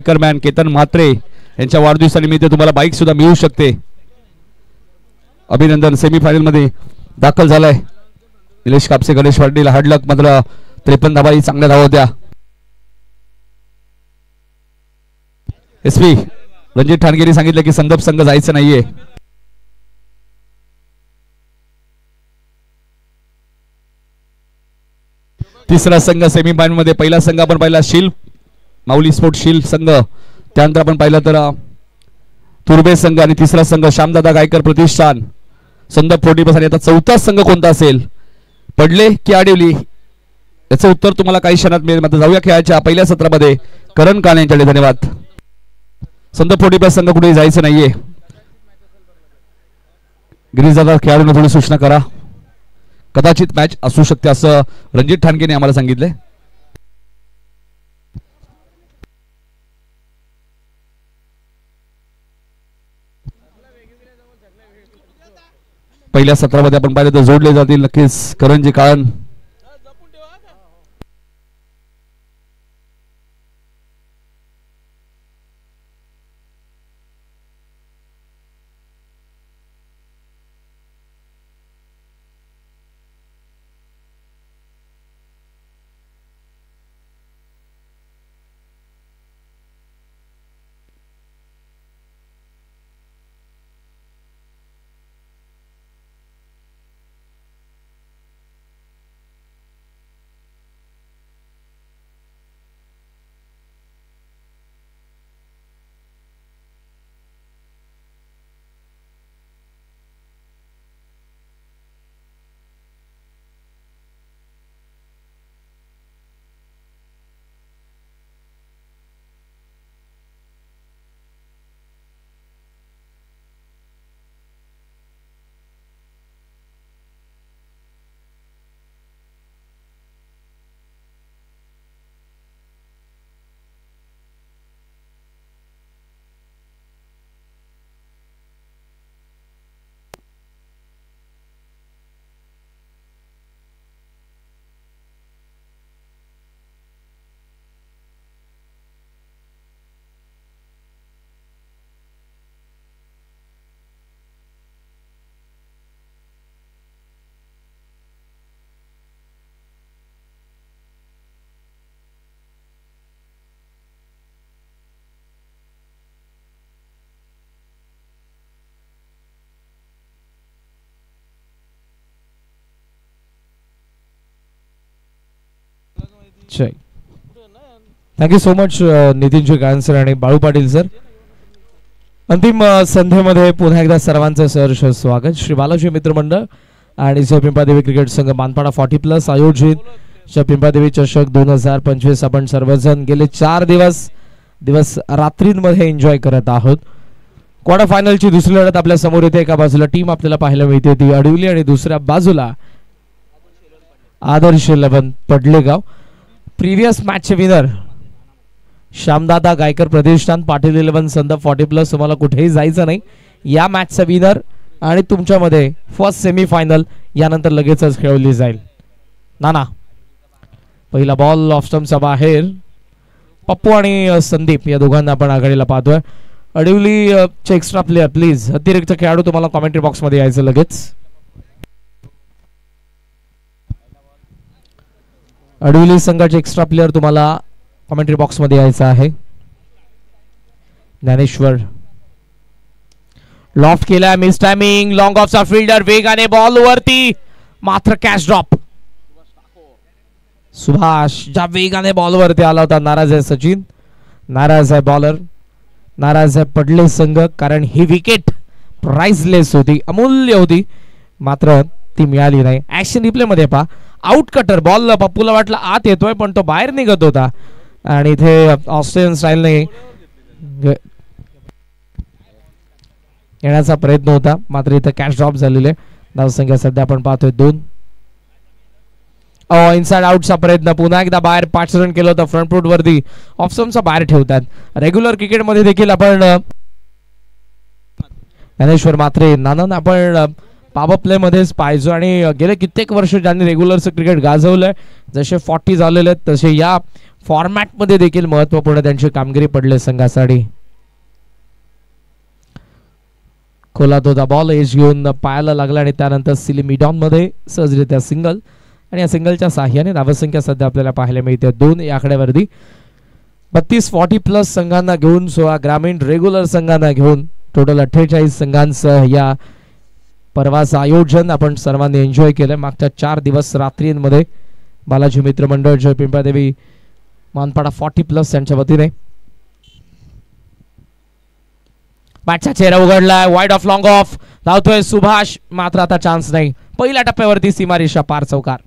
मेकरमॅन केतन म्हात्रे यांच्या वाढदिवसानिमित्त तुम्हाला बाईक सुद्धा मिळू शकते. अभिनंदन. सेमीफायनल मध्ये दाखल झालाय निलेश कापसे, गणेश पाटील. हार्डलक. मात्र 53 धावाही चांगल्या धावा होत्या. एसपी रणजित ठाणगेंनी सांगितलं की संदप संघ जायचं नाहीये. तिसरा संघ सेमीफायनल मध्ये. पहिला संघ आपण पाहिला शील माऊली स्पोर्ट शील संघ, त्यानंतर आपण पाहिलं तर तुर्बे संघ आणि तिसरा संघ श्यामदादा गायकर प्रतिष्ठान संदप 45 आणि आता चौथा संघ कोणता असेल? पडले की आडिवली? याचं उत्तर तुम्हाला काही क्षणात मिळेल. मात्र जाऊया खेळाच्या पहिल्या सत्रामध्ये. करण काणे यांच्याकडे धन्यवाद. संदप 45 संघ कुठेही जायचं नाहीये. गिरीशदादा खेळाडूंना थोडी सूचना करा. कदाचित मॅच असू शकते असं रणजित ठाणगेने आम्हाला सांगितले. पहिल्या सत्रामध्ये आपण पाहिलं तर जोडले जातील नक्कीच Karanji Kalan. Thank you so much Nitinji गायन सर आणि बाळू पाटील सर. अंतिम संध्येमध्ये पुन्हा एकदा सर्वांचं सहर्ष स्वागत. श्री बालाजी मित्रमंडळ आणि पिंपादेवी क्रिकेट संघ मानपाडा 40+ आयोजित पिंपादेवी चषक 2025 आपण सर्वजण गेले 4 दिवस रात्रींमध्ये एन्जॉय करत आहोत. क्वार्टर फायनलची दुसरी लढत आपल्या समोर येते. एका बाजूला टीम आपल्याला पाहायला मिळते ती अडविली आणि दुसऱ्या बाजूला आदर्श 11 पडलेगाव. प्रीवियस मॅचचे विनर श्यामदादा गायकर प्रतिष्ठान, पाटील 11 संदप 40+. तुम्हाला कुठेही जायचं नाही. या मॅचचा विनर आणि तुमच्यामध्ये फर्स्ट सेमीफायनल यानंतर लगेचच खेळवली जाईल. नाना पहिला बॉल ऑफ स्टंपचा बाहेर. पप्पू आणि संदीप या दोघांना आपण आघाडीला पाहतोय. अडविली चे एक्स्ट्रा प्लेयर प्लीज, अतिरिक्त खेळाडू तुम्हाला कॉमेंट्री बॉक्स मध्ये यायचं लगेच. अडविली संघाचे एक्स्ट्रा प्लेयर तुम्हाला कॉमेंट्री बॉक्स मध्ये यायचं आहे. ज्ञानेश्वर लॉफ्ट केला, मिस टायमिंग, लॉंग ऑफचा फिल्डर वेगाने बॉल वरती, मात्र कॅच ड्रॉप. सुभाष ज्या वेगाने बॉल वरती आला होता. नाराज आहे सचिन, नाराज आहे बॉलर, नाराज आहे पडले संघ, कारण ही विकेट प्राइसलेस होती, अमूल्य होती, मात्र ती मिळाली नाही. ऍक्शन रिप्ले मध्ये पहा, आउट कटर बॉल पप्पूला वाटलं आत येतोय पण तो बाहेर निघत होता आणि इथे ऑस्ट्रेलियन स्टाईलने येण्याचा प्रयत्न होता, मात्र इथे कॅच ड्रॉप झालेले. धावसंख्या सध्या आपण पाहतोय 2. इनसाइड आउटचा प्रयत्न, पुन्हा एकदा बाहेर 5 रन केलं होतं फ्रंट फूट वरती. ऑफस्टंपचा बाहेर ठेवतात. रेग्युलर क्रिकेट मध्ये देखील आपण ज्ञानेश्वर मात्रे नाना आपण पॉवर प्ले मध्येच पाहिजो आणि गेले कित्येक वर्ष ज्यांनी रेग्युलरचं क्रिकेट गाजवलंय, जसे 40 झालेले आहेत तसे या फॉर्मॅटमध्ये देखील महत्वपूर्ण त्यांची कामगिरी पडले संघासाठी. खोला तो बॉल एज घेऊन पायाला लागला आणि त्यानंतर सिलिमिडॉन मध्ये सहजरित्या सिंगल आणि या सिंगलच्या साह्याने धावसंख्या सध्या आपल्याला पाहायला मिळते 2 या आकड्यावरती. 32-40 प्लस संघांना घेऊन 16 ग्रामीण रेग्युलर संघांना घेऊन टोटल 48 संघांसह या पर्वाचं आयोजन आपण सर्वांनी एन्जॉय केलं. मागच्या 4 दिवस रात्रींमध्ये बालाजी मित्रमंडळ जय पिंपळादेवी मानपाडा 40 प्लस यांच्या वतीने बॅटचा चेहरा उघडलाय. वाईड ऑफ लॉंग ऑफ धावतोय सुभाष, मात्र आता चान्स नाही. पहिल्या टप्प्यावरती सीमारेषा पार चौकार.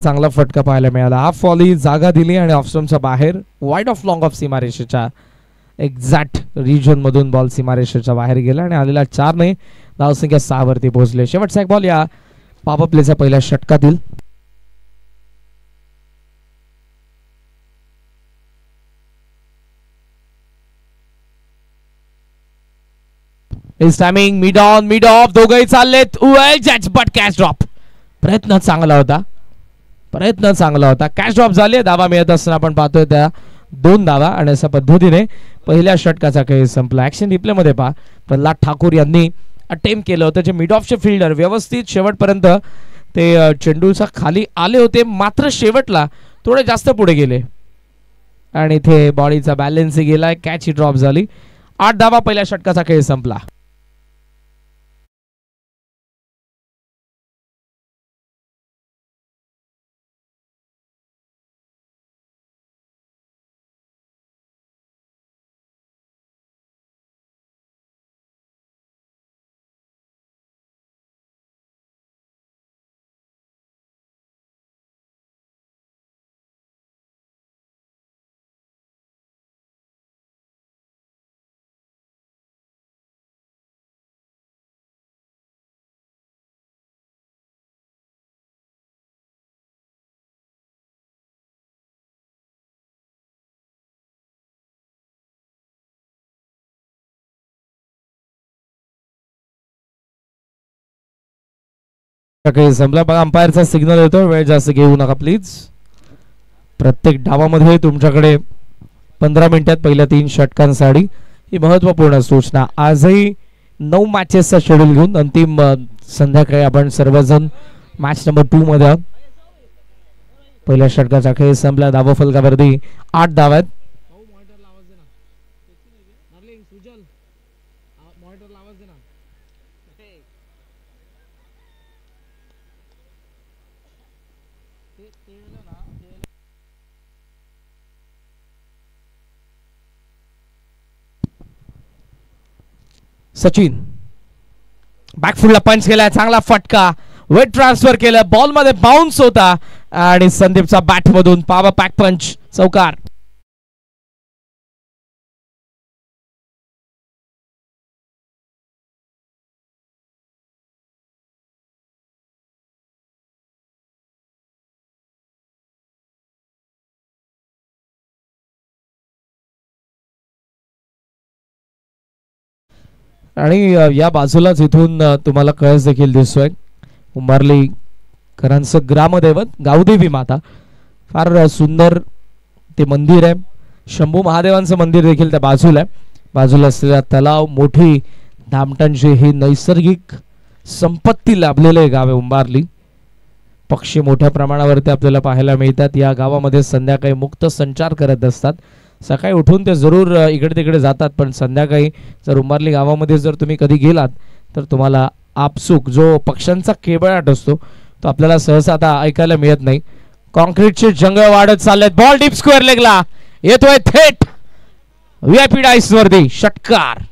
चांगला फटका पाहायला मिळाला. हाफ फॉली जागा दिली आणि ऑफस्टम्पच्या बाहेर वाईड ऑफ लॉंग ऑफ सीमारेषेच्या एक्झॅक्ट रिजन मधून बॉल सीमारेषेच्या बाहेर गेला आणि आलेला 4 ने धावसंख्या 6 वरती पोहोचले. शेवटचा एक बॉल या पॉवर प्लेच्या पहिल्या षटकातील. इस timing mid on mid of दोघंही चाललेत. But catch drop. प्रयत्न चांगला होता, कॅच ड्रॉप झाले. धावा मिळत असताना आपण पाहतोय त्या 2 धावा आणि अशा पद्धतीने पहिल्या षटकाचा खेळ संपला. ऍक्शन रिप्ले मध्ये पहा प्रल्हाद ठाकूर यांनी अटेम्प्ट केलं होतं. जे मिड ऑफचे फिल्डर व्यवस्थित शेवटपर्यंत ते चेंडूच्या खाली आले होते, मात्र शेवटला थोडे जास्त पुढे गेले आणि इथे बॉडीचा बॅलन्स गेलाय. कॅच ही ड्रॉप झाली. 8 धावा पहिल्या षटकाचा खेळ संपला. संपला बघा. अंपायरचा सिग्नल येतो, वेळ जास्त घेऊ नका प्लीज. प्रत्येक डावामध्ये तुमच्याकडे 15 मिनिटात पहिल्या 3 षटकांसाठी ही महत्वपूर्ण सूचना. आजही 9 मॅचेसचा शेड्यूल घेऊन अंतिम संध्याकाळी आपण सर्वजण मॅच नंबर 2 मध्ये. पहिल्या षटकाचा खेळ संपला. धावा फलकावरती 8 धावा आहेत. सचिन बॅकफुटला पंच केलाय. चांगला फटका, वेट ट्रान्सफर केलं, बॉल मध्ये बाउन्स होता आणि संदीपचा बॅट मधून पॉवर पॅक पंच चौकार. आणि या बाजूलाच इथून तुम्हाला कळस देखील दिसतोय. उंबारली करांचं ग्रामदैवत गावदेवी माता, फार सुंदर ते मंदिर आहे. शंभू महादेवांचं मंदिर देखील त्या बाजूला आहे. बाजूला असलेला तलाव, मोठी धामटांची ही नैसर्गिक संपत्ती लाभलेले गाव आहे उंबारली. पक्षी मोठ्या प्रमाणावरती आपल्याला पाहायला मिळतात. या गावामध्ये संध्याकाळी मुक्त संचार करत असतात. सकाळी उठून ते जरूर इकडे तिकडे जातात, पण संध्याकाळी जर उंबारली गावामध्ये जर तुम्ही कधी गेलात तर तुम्हाला आपसूक जो पक्ष्यांचा केबळाट असतो तो आपल्याला सहसा आता ऐकायला मिळत नाही. कॉन्क्रीटचे जंगल वाढत चाललेत. बॉल डीप स्क्वेअर लेगला येतोय थेट व्हीआयपी डाईस वरती षटकार.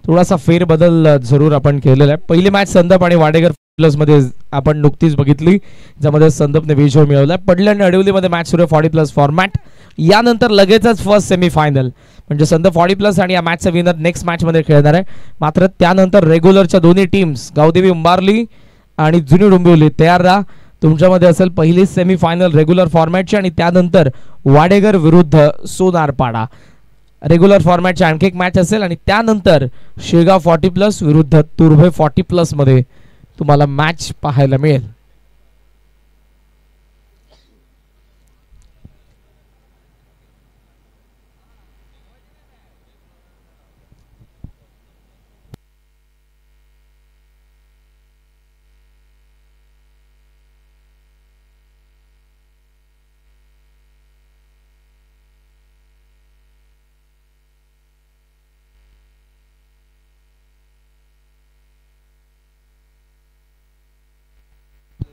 थोडासा फेरबदल जरूर आपण केलेला आहे. पहिली मॅच संदप आणि वाडेकर प्लस मध्ये आपण नुकतीच बघितली, ज्यामध्ये संदपने विजय मिळवला. पडले आणि अडवलीमध्ये मॅच सुरू 40+ फॉर्मॅट. यानंतर लगेचच फर्स्ट सेमीफायनल, म्हणजे संदप 40+ आणि या मॅचचा विनर नेक्स्ट मॅच मध्ये खेळणार आहे. मात्र त्यानंतर रेग्युलरच्या दोन्ही टीम्स गावदेवी उंबारली आणि जुनी डोंबिवली तयार राहा. तुमच्यामध्ये असेल पहिली सेमीफायनल रेग्युलर फॉर्मॅटची आणि त्यानंतर वाडेगर विरुद्ध सोनारपाडा रेग्युलर फॉर्मॅटची आणखी एक मॅच असेल आणि त्यानंतर शेगाव 40+ विरुद्ध तुर्भे 40+ मध्ये तुम्हाला मॅच पाहायला मिळेल.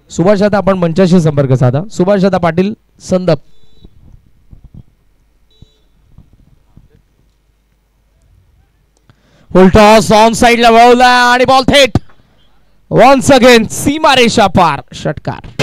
सुभाष दादा आपण मंचाशी संपर्क साधा. सुभाष दादा पाटील संदप. उलटॉस ऑन साइडला वळवला आणि बॉल थेट वन्स अगेन सीमारेषा पार. षटकार.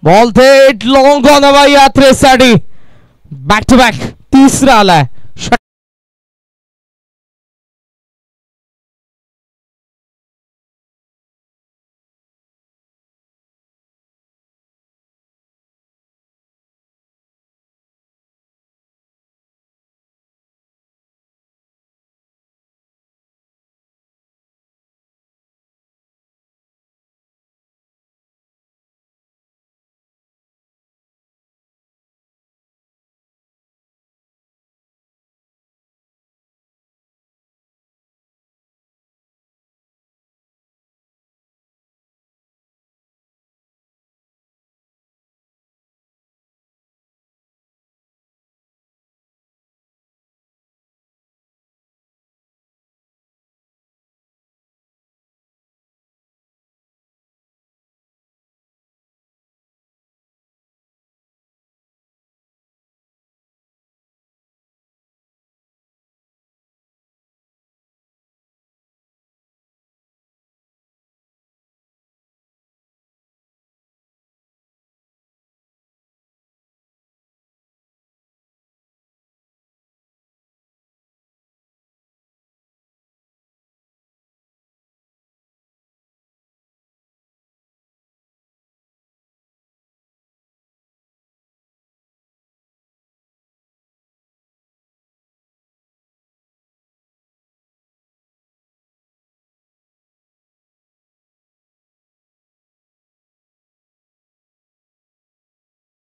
बॉल थेट लॉंग ऑन हवा यात्रेसाठी. बॅक टू बॅक तिसरा आलाय.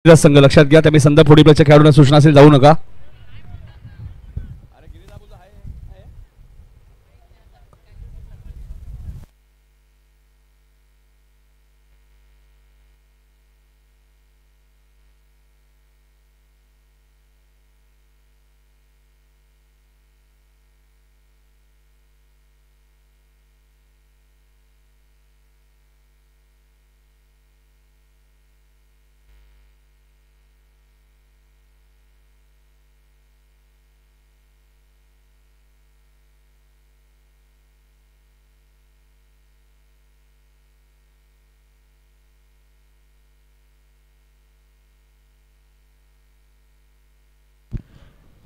संघ लक्षात घ्या, त्यामुळे संदप 40+ खेळाडूंना सूचना असेल जाऊ नका.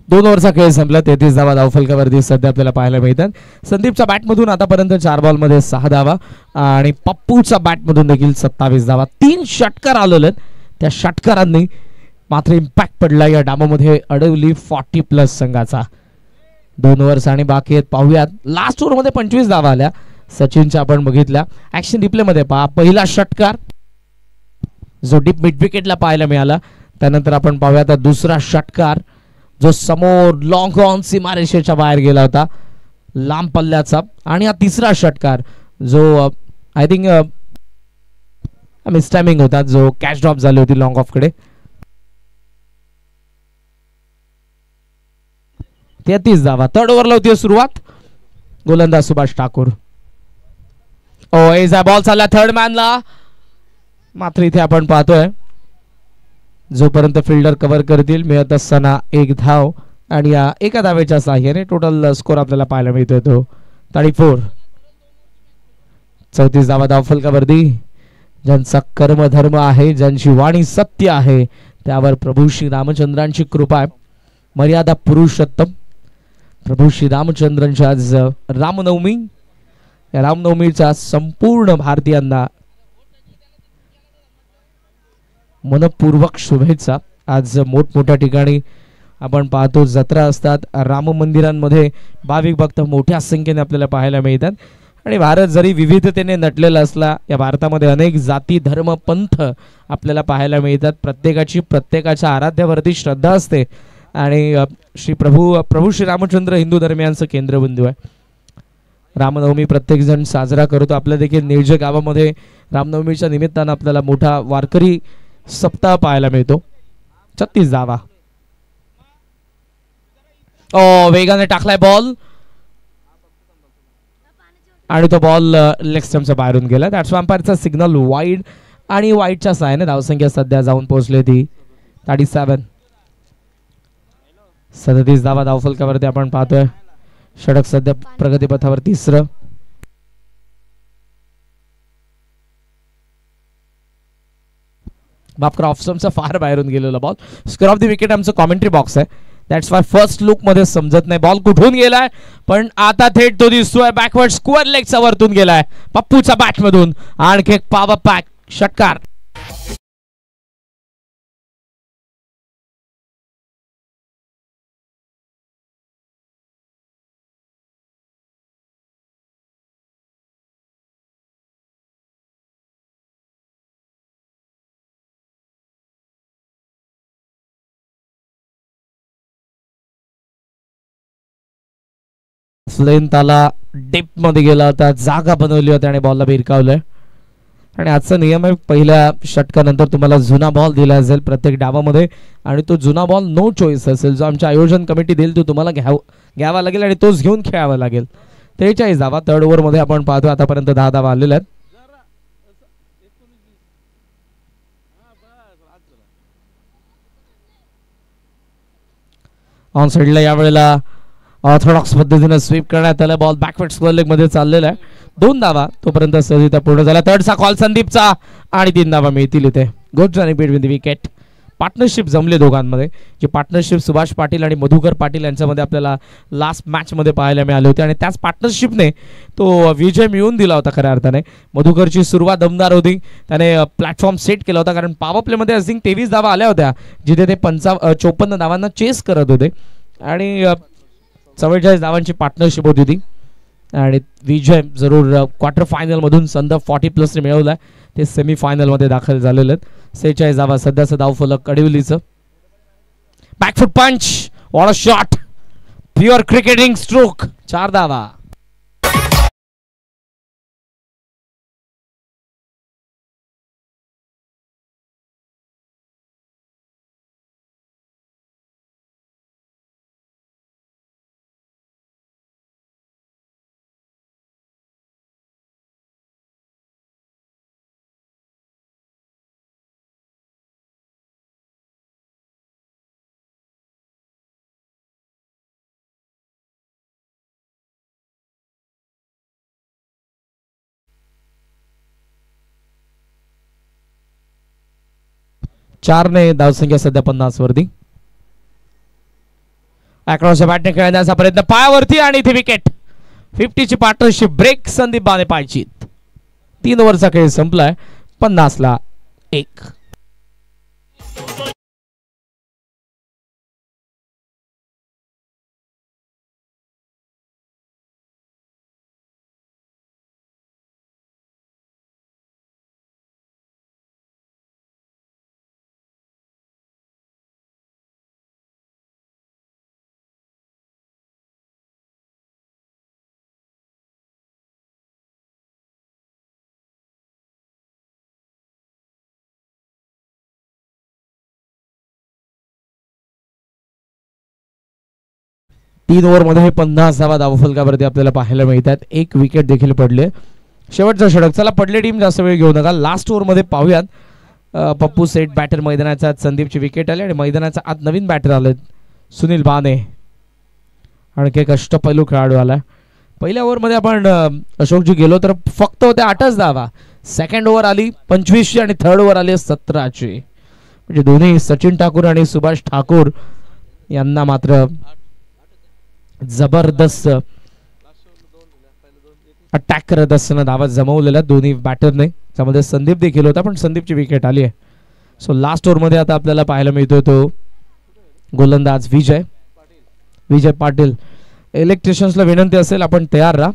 दोन ओव्हरचा खेळ संपला. 33 धावा धावफलकावरती सध्या आपल्याला पाहायला मिळतात. संदीपच्या बॅटमधून आतापर्यंत 4 बॉलमध्ये 6 धावा आणि पप्पूच्या बॅटमधून देखील 27 धावा. 3 षटकार आलेले. त्या षटकारांनी मात्र इम्पॅक्ट पडला या डामामध्ये अडवली 40+ संघाचा. 2 ओव्हर्स आणि बाकी आहेत. पाहूयात लास्ट ओव्हरमध्ये 25 धावा आल्या सचिनच्या आपण बघितल्या. ऍक्शन रिप्ले मध्ये पहा, पहिला षटकार जो डीप मिड विकेटला पाहायला मिळाला. त्यानंतर आपण पाहूया आता दुसरा षटकार जो समोर लॉंग ऑन सीमारेषेच्या बाहेर गेला होता, लांब पल्ल्याचा. आणि हा तिसरा षटकार जो आय थिंक मिसटायमिंग होता, जो कॅच ड्रॉप झाली होती लॉंग ऑफ कडे. 33 धावा. थर्ड ओव्हरला होती सुरुवात. गोलंदाज सुभाष ठाकूर. एजा बॉल चालला थर्ड मॅनला. मात्र इथे आपण पाहतोय जोपर्यंत फिल्डर कव्हर करतील मिळत असताना एक धाव, आणि या एका धावेच्या साह्याने टोटल स्कोर आपल्याला पाहायला मिळतोय तो 34. 34 धावा धावफलकावरती. ज्यांचा कर्मधर्म आहे, ज्यांची वाणी सत्य आहे, त्यावर प्रभू श्री रामचंद्रांची कृपा आहे. मर्यादा पुरुषोत्तम प्रभू श्री रामचंद्रांची आज रामनवमी. या रामनवमीचा संपूर्ण भारतीयांना मनपूर्वक शुभेच्छा. आज मोठमोठ्या ठिकाणी आपण पाहतो जत्रा असतात, राम मंदिरांमध्ये भाविक भक्त मोठ्या संख्येने आपल्याला पाहायला मिळतात. आणि भारत जरी विविधतेने नटलेला असला, या भारतामध्ये अनेक जाती धर्म पंथ आपल्याला पाहायला मिळतात. प्रत्येकाच्या आराध्यावरती श्रद्धा असते, आणि प्रभू श्री रामचंद्र हिंदू धर्मियांचं केंद्रबिंदू आहे. रामनवमी प्रत्येक जण साजरा करतो. आपल्या देखील निळजे गावामध्ये रामनवमीच्या निमित्तानं आपल्याला मोठा वारकरी सप्ताह पाहायला मिळतो. 36 धावा. वेगाने टाकलाय बॉल, आणि तो बॉल लेग स्टंपच्या बाहेरून गेला. दॅट्स अंपायरचा सिग्नल वाईड, आणि वाईडच्या सहाय्याने धावसंख्या सध्या जाऊन पोहोचली ती 37. 37 धावा धावफलकावरती आपण पाहतोय. षटक सध्या प्रगतीपथावर तिसरं. बापकर ऑफ स्टंपचा फार बाहेरून गेलेला ball. Square of the wicket आमचं कॉमेंट्री बॉक्स आहे. दॅट्स वाय फर्स्ट लुक मध्ये समजत नाही बॉल कुठून गेलाय, पण आता थेट तो दिसतोय. बॅकवर्ड स्क्वेअर लेगचा वरतून गेलाय पप्पूच्या बॅट मधून. आणखी एक पॉवर पॅक षटकार. लेंथ आला, डेप मध्ये गेला होता, जागा बनवली होती आणि बॉलला भिरकावलंय. आणि आजचा नियम आहे, पहिल्या षटकानंतर तुम्हाला जुना बॉल दिला जाईल प्रत्येक डावामध्ये, आणि तो जुना बॉल नो चॉईस असेल, जो आमच्या आयोजन कमिटी देईल तो तुम्हाला घ्यावा लागेल आणि तोच घेऊन खेळावा लागेल. 43 धावा. थर्ड ओव्हर मध्ये आपण पाहतो आतापर्यंत 10 धावा आलेल्या आहेत. ऑन साइडला यावेळेला ऑर्थोडॉक्स पद्धतीने स्वीप करण्यात आला. बॉल बॅकवर्ड स्क्वेअर लेग मध्ये चाललेला आहे. 2 धावा तोपर्यंत सहजिता पूर्ण झाला. थर्डचा कॉल संदीपचा, आणि 3 धावा मिळतील इथे. Good running between the wicket. Partnership जमले दोघांमध्ये. जी पार्टनरशिप सुभाष पाटील आणि मधुकर पाटील यांच्यामध्ये आपल्याला लास्ट मॅच मध्ये पाहायला मिळाले होते, आणि त्याच पार्टनरशिपने तो विजय मिळवून दिला होता खऱ्या अर्थाने. मधुकरची सुरुवात दमदार होती. त्याने प्लॅटफॉर्म सेट केला होता, कारण पॉवर प्ले मध्ये आय थिंक 23 धावा आल्या होत्या, जिथे ते 54 धावांना चेस करत होते, आणि 44 धावांची पार्टनरशिप होती ती. आणि विजय जरूर क्वार्टर फायनल मधून संदर्भ 40+ मिळवलाय. ते सेमी फायनल मध्ये दाखल झालेले आहेत. 46 धावा सध्याचं धावफलक कडिवलीचं. Back foot punch, what a shot, pure cricketing stroke. 4 धावा. चारने धावसंख्या सध्या 50 वरती. अक्रॉसच्या बॅटने खेळण्याचा प्रयत्न पायावरती, आणि इथे विकेट. 50ची पार्टनरशिप ब्रेक संदीप बाने पायचीत. 3 ओव्हरचा खेळ संपलाय. 50ला 1. 3 ओव्हरमध्ये 50 धावा धावफलकावरती आपल्याला पाहायला मिळतात. एक विकेट देखील पडले. शेवटचा षटक. चला पडले टीम, जास्त वेळ घेऊ नका. लास्ट ओव्हरमध्ये पाहूयात. पप्पू सेठ बॅटर मैदानाच्या आत. संदीपची विकेट आली आणि मैदानाच्या आत नवीन बॅटर आले सुनील बाने. आणखी एक अष्टपैलू खेळाडू आला. पहिल्या ओव्हरमध्ये आपण अशोकजी गेलो तर फक्त होत्या 8च धावा. सेकंड ओव्हर आली 25ची आणि थर्ड ओव्हर आली 17ची. म्हणजे दोन्ही सचिन ठाकूर आणि सुभाष ठाकूर यांना मात्र जबरदस्त अटॅक करत असताना धावा जमवलेल्या दोन्ही बॅटरने. त्यामध्ये संदीप देखील होता पण संदीपची विकेट आली आहे. सो लास्ट ओव्हरमध्ये आता आपल्याला पाहायला मिळतोय तो गोलंदाज विजय पाटील. इलेक्ट्रिशियन्सला विनंती असेल आपण तयार राहा.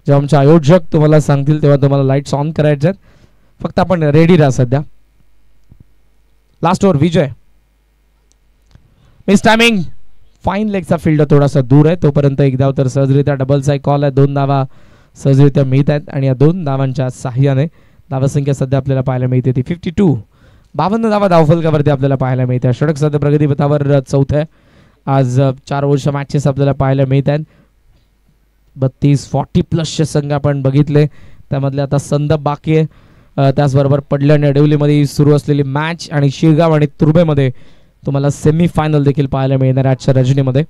जेव्हा आमचे आयोजक तुम्हाला सांगतील तेव्हा तुम्हाला लाईट्स ऑन करायचे आहेत. फक्त आपण रेडी राहा सध्या. Last over Vijay. Miss timing. Fine लेगचा फिल्डर थोडासा दूर आहे. तोपर्यंत एक धाव तर सहजरित्या डबलचा एक कॉल आहे. 2 धावा सहजरित्या मिळत आहेत आणि या 2 धावांच्या साह्याने धावसंख्या सध्या आपल्याला पाहायला मिळते ती 52. 52 धावा धावफलकावरती आपल्याला पाहायला मिळते. षटक सध्या प्रगतीपथावर चौथं आहे. आज 4 ओव्हरच्या मॅचेस आपल्याला पाहायला मिळत आहेत. 32-40 प्लसचे संघ आपण बघितले. त्यामधले आता संदप बाकी आहे. त्याचबरोबर पडले आणि अडवलीमध्ये सुरू असलेली मॅच आणि शिरगाव आणि तुर्बेमध्ये तुम्हाला सेमीफायनल देखील पाहायला मिळणार आजच्या रजनीमध्ये.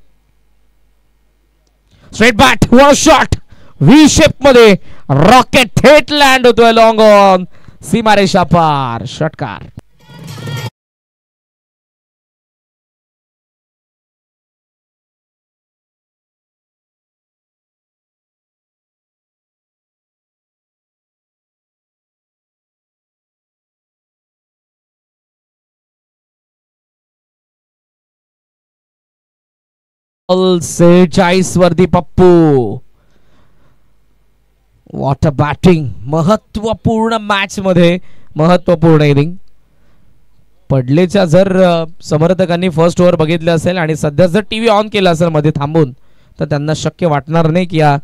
Straight bat. One shot V shape मध्ये रॉकेट थेट लँड होतोय लॉंग ऑन सीमारेषा पार. षटकार. बॉल 46 वरती पप्पू. What a batting. महत्वपूर्ण मॅच मध्ये महत्वपूर्ण इनिंग. पडलेच्या जर समर्थकांनी फर्स्ट ओव्हर बघितले असेल आणि सध्या जर टीव्ही ऑन केला असेल मध्ये थांबून तर त्यांना शक्य वाटणार नाही की या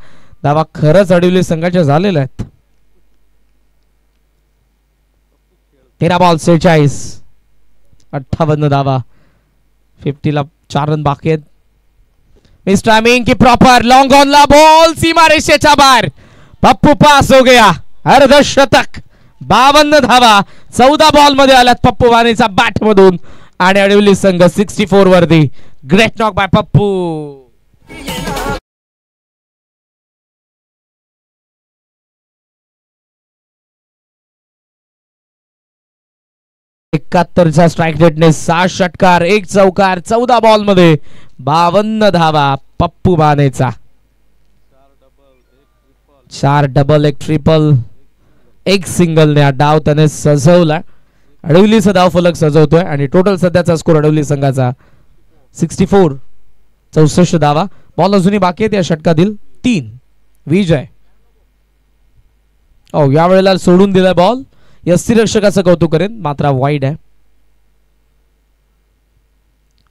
धावा खरंच अडवली संघाच्या झालेल्या आहेत. 13 बॉल 46. 58 धावा. 50 ला 4 रन बाकी आहेत. मिस टाइमिंग की प्रॉपर लॉन्ग ऑन ला बॉल सीमा रेषेच्या बाहेर. पप्पू पास हो गया. अर्धशतक. 52 धावा 14 बॉल मध्ये आल्यात पप्पू वाणेचा बॅट मधून आणि अडवली संघ 64 वरती. Great knock by Pappu. 71च्या स्ट्राईक रेटने 6 षटकार 1 चौकार 14 बॉल मध्ये 52 धावा पप्पू बानेचा. 4 डबल 1 ट्रिपल 1 सिंगल ने हा डाव त्याने सजवला. अडवलीचा धाव फलक सजवतोय आणि टोटल सध्याचा स्कोर अडवली संघाचा 64. 64 धावा. बॉल अजूनही बाकी आहेत या षटकातील 3. विजय. यावेळेला सोडून दिलाय बॉल. यष्टीरक्षकाचं कौतुक करेन मात्र वाईड आहे.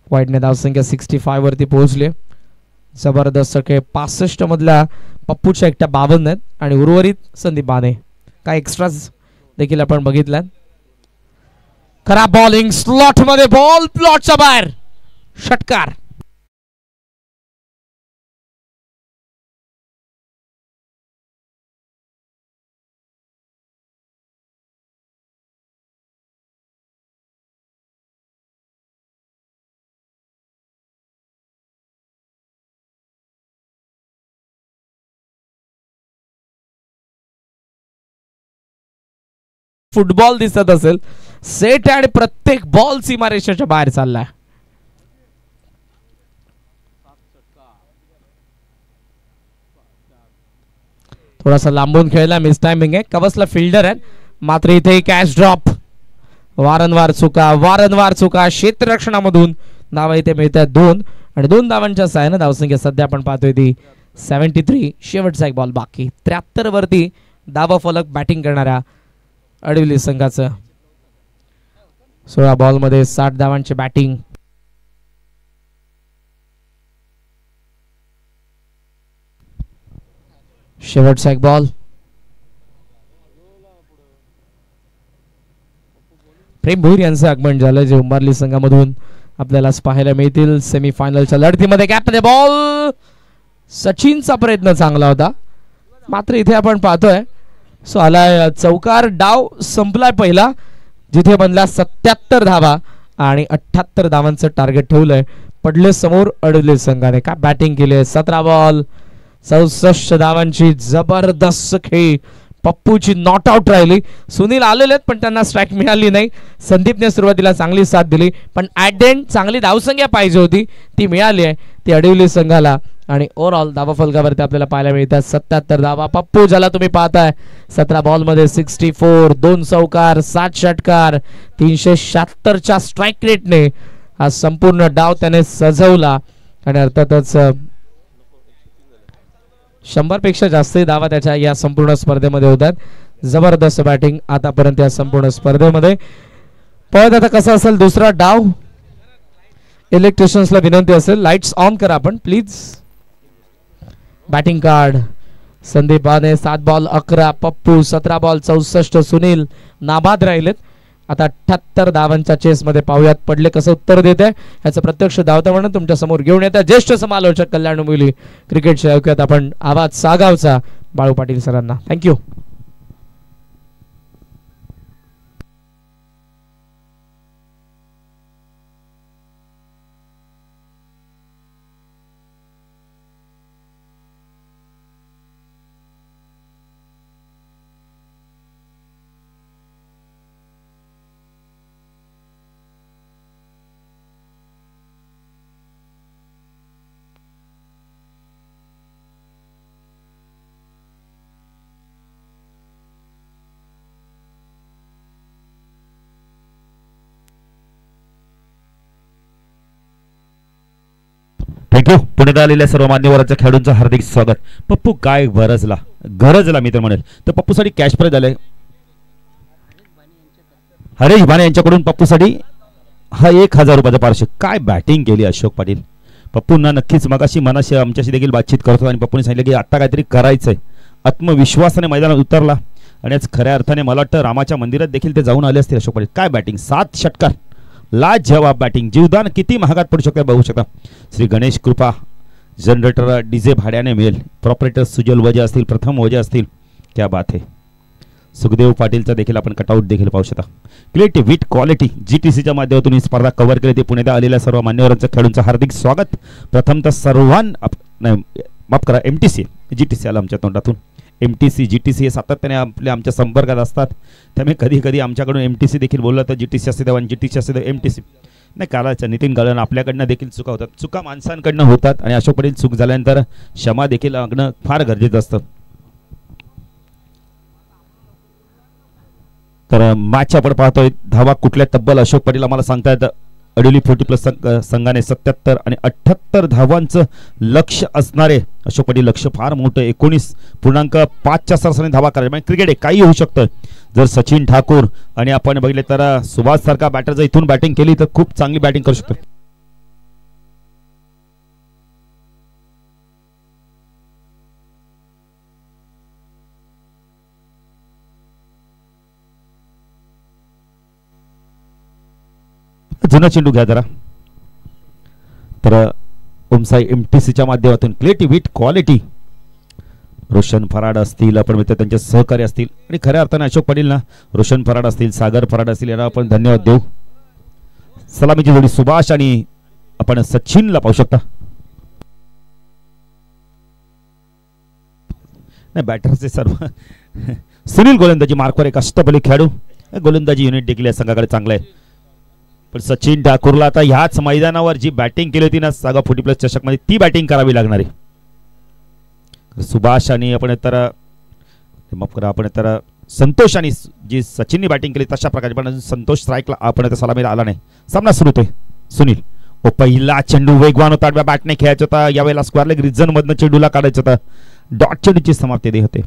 वाईडने धावसंख्या 65 वरती पोहोचले. जबरदस्त खेळ. 65 मधल्या पप्पूच्या एकट्या 52 आहेत आणि उर्वरित संदीप बाने. काय एक्स्ट्राज देखील आपण बघितल्यात. खराब बॉलिंग. स्लॉट मध्ये बॉल प्लॉटच्या बाहेर. षटकार. फुटबॉल दिसत असेल. सेट आणि प्रत्येक बॉल सीमारेषेच्या बाहेर चाललाय. थोडासा लांबून खेळला. मिस टायमिंग आहे. कवसला फिल्डर आहे मात्र इथे कॅच ड्रॉप. वारंवार चुका क्षेत्ररक्षणामधून धावा इथे मिळतात 2 आणि 2 धावांच्या साहाय्याने धावसंख्या सध्या आपण पाहतोय ती 73. शेवटचा एक बॉल बाकी. 73 वरती धावा फलक बॅटिंग करणाऱ्या अडवली संघाचं. 16 बॉल मध्ये 60 धावांची बॅटिंग. शेवटचा एक बॉल. प्रेम भोईर यांचं आगमन झालं जे उंबारली संघामधून आपल्याला पाहायला मिळतील सेमीफायनलच्या लढतीमध्ये. गॅपमध्ये बॉल, सचिनचा प्रयत्न चांगला होता, मात्र इथे आपण पाहतोय सो आलाय चौकार. डाव संपलाय पहिला, जिथे बनला 77 धावा आणि 78 धावांचं टार्गेट ठेवलंय. पडले समोर अडवले संघाने. का बॅटिंग केली, 17 बॉल 64 धावांची जबरदस्त खेळी. पप्पूची नॉट आउट राहिली. सुनील आलेले पण त्यांना स्ट्राईक मिळाली नाही. संदीपने सुरुवातीला चांगली साथ दिली, पण ऍट द एंड चांगली धावसंख्या पाहिजे होती, ती मिळाली आहे, ती अडवली संघाला. आणि ओव्हरऑल धावा फलकावरती आपल्याला पाहायला मिळतात 77 धावा. पप्पू ज्याला तुम्ही पाहताय 17 बॉल मध्ये 64, 2 चौकार, 7 षटकार, 376च्या स्ट्राईक रेटने हा संपूर्ण डाव त्याने सजवला. आणि अर्थातच 100 पेक्षा जास्त धावा त्याच्या या संपूर्ण स्पर्धेमध्ये होतात. जबरदस्त बॅटिंग आतापर्यंत या संपूर्ण स्पर्धेमध्ये. परत आता कसा असेल दुसरा डाव. इलेक्ट्रिशियन्सला विनंती असेल, लाईट्स ऑन करा आपण प्लीज. बॅटिंग कार्ड संदीप बाने 7 बॉल 11, पप्पू 17 बॉल 64, सुनील नाबाद राहिलेत. आता 78 धावांच्या चेस मध्ये पाहूयात पडले कसं उत्तर देते याचं प्रत्यक्ष धावता म्हणून तुमच्या समोर घेऊन येतात ज्येष्ठ समालोचक कल्याण मुली क्रिकेटच्या ऐकूयात आपण आवाज सागावचा बाळू पाटील सरांना. थँक्यू. थँक्यू. पुण्यात आलेल्या सर्व मान्यवरांच्या खेळाडूंचं हार्दिक स्वागत. पप्पू काय गरजला मी तर म्हणेल तर पप्पूसाठी कॅश प्राइज आलंय हरेश भाने यांच्याकडून. पप्पूसाठी हा 1000 रुपयाचा पारितोषिक. काय बॅटिंग केली अशोक पाटील. पप्पूंना नक्कीच मगाशी मनाशी आमच्याशी देखील बातचीत करतो आणि पप्पूने सांगितलं की आता काहीतरी करायचंय. आत्मविश्वासाने मैदानात उतरला आणि आज खऱ्या अर्थाने मला वाटतं रामाच्या मंदिरात देखील ते जाऊन आले असतील अशोक पाटील. काय बॅटिंग, 7 षटकार, लाजवाब बॅटिंग. जीवदान किती महागात पडू शकते बघू शकता. श्री गणेश कृपा जनरेटर डीजे भाड्याने मिळेल. प्रॉपरेटर सुजल वजे असतील, प्रथम वजे असतील. क्या बात आहे. सुखदेव पाटीलचा देखील आपण कटआउट देखील पाहू शकता. क्रिएट विथ क्वालिटी जीटीसीच्या माध्यमातून ही स्पर्धा कव्हर केली. ते पुण्यात आलेल्या सर्व मान्यवरांच्या खेळाडूंचं हार्दिक स्वागत. प्रथमतः माफ करा एमटीसी जीटीसी आला आमच्या तोंडातून. एमटीसी जीटीसी हे सातत्याने आमच्या संपर्कात असतात, त्यामुळे कधी कधी आमच्याकडून एमटीसी देखील बोललं तर जीटीसी असते तेव्हा जीटीसी असते तर एमटीसी नाही करायचं. नितीन गळण आपल्याकडनं देखील चुका होतात, चुका माणसांकडनं होतात आणि अशोक पाटील चूक झाल्यानंतर क्षमा देखील मागणं फार गरजेचं असतं. तर मॅच आपण पाहतोय. धावा कुठल्या तब्बल अशोक पाटील आम्हाला सांगतायत अडोली 40+ संघाने 77 आणि 78 धावांचं लक्ष असणारे अशोक पाटील. लक्ष फार मोठं 19.5च्या सरासरीने धावा करायचे. म्हणजे क्रिकेट आहे, काही होऊ शकतं. जर सचिन ठाकूर आणि आपण बघितले तर सुभाष सारखा बॅटर जर इथून बॅटिंग केली तर खूप चांगली बॅटिंग करू शकतो. जुना चेंडू घ्या जरा. तर ओमसाई एमटीसीच्या माध्यमातून क्रिएट विथ क्वालिटी. रोशन फराड असतील, आपण मित्र त्यांचे सहकारी असतील आणि खऱ्या अर्थाने अशोक पाटील ना रोशन फराड असतील, सागर फराड असतील यांना आपण धन्यवाद देऊ. सलामीची जोडी सुभाष आणि आपण सचिनला पाहू शकता. नाही बॅटरचे सर्व सुनील गोलंदाजी मार्कवर एक अष्टबली खेळाडू. गोलंदाजी युनिट देखील या संघाकडे चांगलं आहे. पण सचिन ठाकूरला आता ह्याच मैदानावर जी बॅटिंग केली होती ना सागा 40+ चषक मध्ये ती बॅटिंग करावी लागणार आहे. सुभाष आणि आपण तर संतोष आणि जी सचिननी बॅटिंग केली तशा प्रकारे पण संतोष स्ट्राईकला आपण सलामीला आला नाही. सामना सुरू होतोय. सुनील पहिला चेंडू वेगवान होता, बॅटने खेळायचा होता. यावेळेला स्क्वेअर लेग रिजन मधनं चेंडूला काढायचं होता. डॉट चेंडूची समाप्ती दे होते.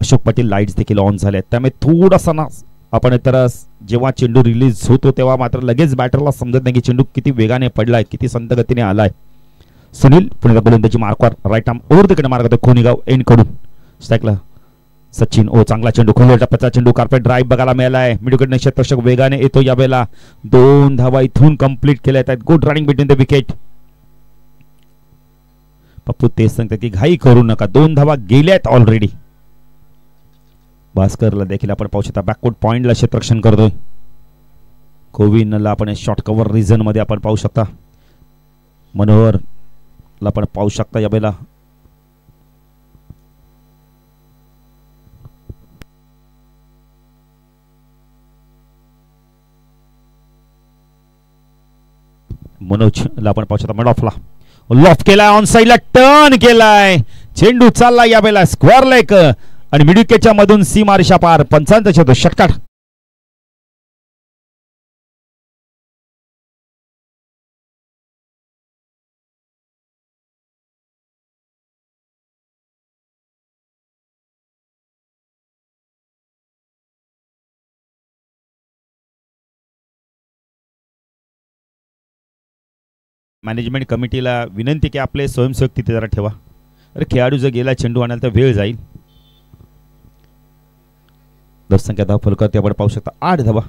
अशोक पाटील लाईट्स देखील ऑन झाले, त्यामुळे थोडासा ना आपण तर जेव्हा चेंडू रिलीज होतो तेव्हा मात्र लगेच बॅटरला समजत नाही की चेंडू किती वेगाने पडलाय, किती संत गतीने आलाय. सुनील पुणे गोलंदाजी मार्कवर राईट आर्म ओव्हर द कडे मार्ग होतो. खोनीगाव एंड कडून स्ट्राईकला सचिन ओ चांगला चेंडू खोलवर टप्प्याचा चेंडू कार्पेट ड्राईव्ह बघायला मिळालाय मिडविकेट क्षेत्ररक्षक वेगाने येतो यावेळेला 2 धावा इथून कंप्लीट केल्या आहेत good running between the wicket Pappu तेच सांगतात की घाई करू नका 2 धावा गेल्यात ऑलरेडी भास्करला देखील आपण पाहू शकता बॅकवर्ड पॉइंटला क्षेत्ररक्षण करतोय कोविनला आपण शॉर्ट कव्हर रिझन मध्ये आपण पाहू शकता मनोहरला आपण पाहू शकता यावेळेला मनोजला आपण पाहू शकता मिड ऑफला लॉफ्ट केलाय ऑन साइडला टर्न केलाय चेंडू चालला यावेळेला स्क्वेअर लेग आणि मिडविकेटच्या मधून सीमा रेषा पार 55 चेंडू षटकार मॅनेजमेंट कमिटीला विनंती की आपले स्वयंसेवक तिथे जरा ठेवा अरे खेळाडू जर गेला चेंडू आणायला तर वेळ जाईल धावसंख्या धाव फलकावरती आपण पाहू शकता 8 धावा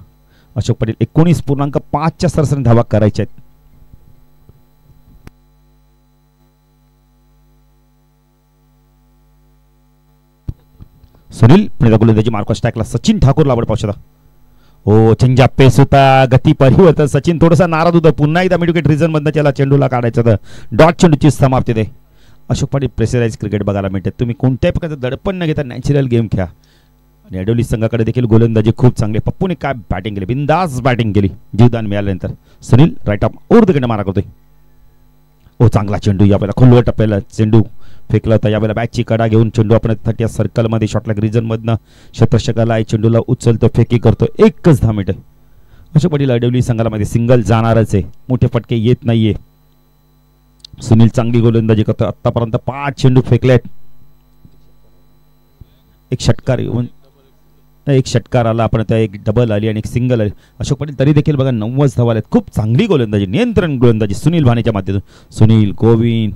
अशोक पाटील 19.5 च्या सरासरी धावा करायच्या आहेत सुनील पुणे गोलंदाजी मार्कस टॅकला सचिन ठाकूरला आपण पाहू शकता हो चेंजा पेस होता गती परिवर्तन सचिन थोडासा नाराज होता पुन्हा एकदा मिडविकेट रिझन मधनं त्याला चेंडूला काढायचं तर डॉट चेंडूची समाप्ती दे अशोक पाटील प्रेशराइज क्रिकेट बघायला मिळते तुम्ही कोणत्याही प्रकारचं दडपण न घेता नॅचरल गेम खेळा आणि अडोली संघाकडे देखील गोलंदाजी खूप चांगली पप्पूने काय बॅटिंग केली बिंदास बॅटिंग केली जीवदान मिळाल्यानंतर सुनील राईट ऑफ उर्दकडे मारा करतोय ओ चांगला चेंडू यावेळेला खोलवर टप्प्याला चेंडू फेकला होता यावेळेला बॅटची कडा घेऊन चेंडू आपण 30 सर्कलमध्ये शॉटलॅग रिजन मधनं क्षेत्ररक्षकाला चेंडूला उचलतो फेकी करतो एकच 10 मिनिटं अशोक पाटील अडवली संघाला मध्ये सिंगल जाणारच आहे मोठे फटके येत नाहीये सुनील चांगली गोलंदाजी करतो आतापर्यंत 5 चेंडू फेकलेत एक षटकार आला आपण त्या एक डबल आली आणि एक सिंगल आली अशोक पाटील तरी देखील बघा 90 धावा आल्यात खूप चांगली गोलंदाजी नियंत्रण गोलंदाजी सुनील भानेच्या माध्यमातून सुनील गोविंद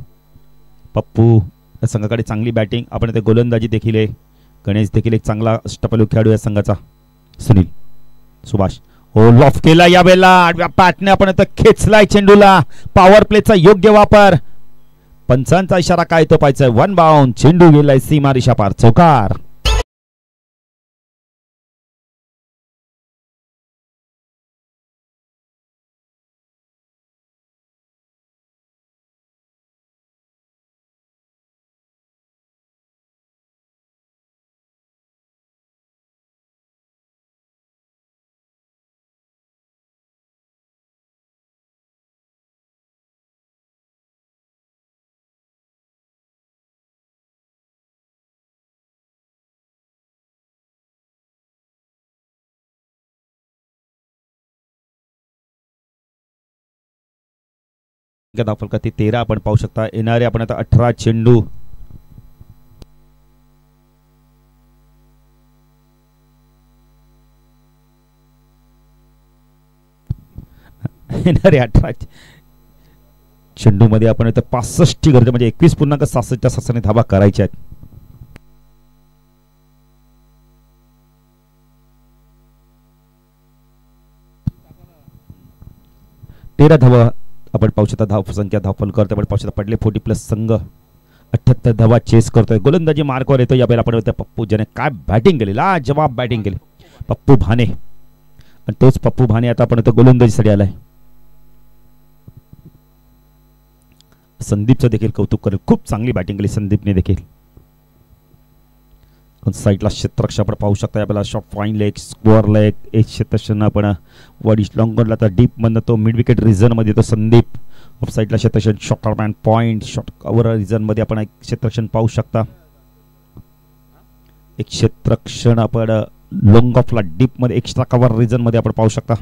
पप्पू या संघाकडे चांगली बॅटिंग आपण ते गोलंदाजी देखील आहे गणेश देखील एक चांगला अष्टपैलू खेळाडू या संघाचा सुनील सुभाष हो लॉफ केला यावेळेला आडव्या पॅटने आपण खेचलाय चेंडूला पॉवर प्लेचा योग्य वापर पंचांचा इशारा काय तो पाहायचा 1 बाउंड चेंडू गेलाय सीमा रेषा पार चौकार फलकाती 13 आपण पाहू शकता येणारे आपण आता 18 चेंडू येणारे 18 चेंडू मध्ये आपण आता 65 गरज म्हणजे 21.66 च्या सरासरी धावा करायच्या आहेत 13 धावा आपण पाहू शकता धाव संख्या धाव फलकावरती आपण पाहू शकता पडले 40+ संघ 78 धावा चेस करतोय गोलंदाजी मार्कवर येतो यावेळेला आपण पप्पू ज्याने काय बॅटिंग केली जवाब बॅटिंग केली पप्पू भाने आणि तोच पप्पू भाने आता आपण गोलंदाजीसाठी आलाय संदीपचं देखील कौतुक करेल खूप चांगली बॅटिंग केली संदीपने देखील साईडला क्षेत्ररक्षक आपण पाहू शकता यावेळेला shot fine leg square leg एक क्षेत्ररक्षण आपण वडिश लॉंगरला तर डीप मधनं तो मिड विकेट रिझन मध्ये तो संदीप ऑफ साईडला क्षेत्ररक्षण short man point short cover reason मध्ये आपण एक क्षेत्ररक्षण पाहू शकता एक क्षेत्ररक्षण आपण लॉंग ऑफला डीप मध्ये एक्स्ट्रा कव्हर रिझन मध्ये आपण पाहू शकता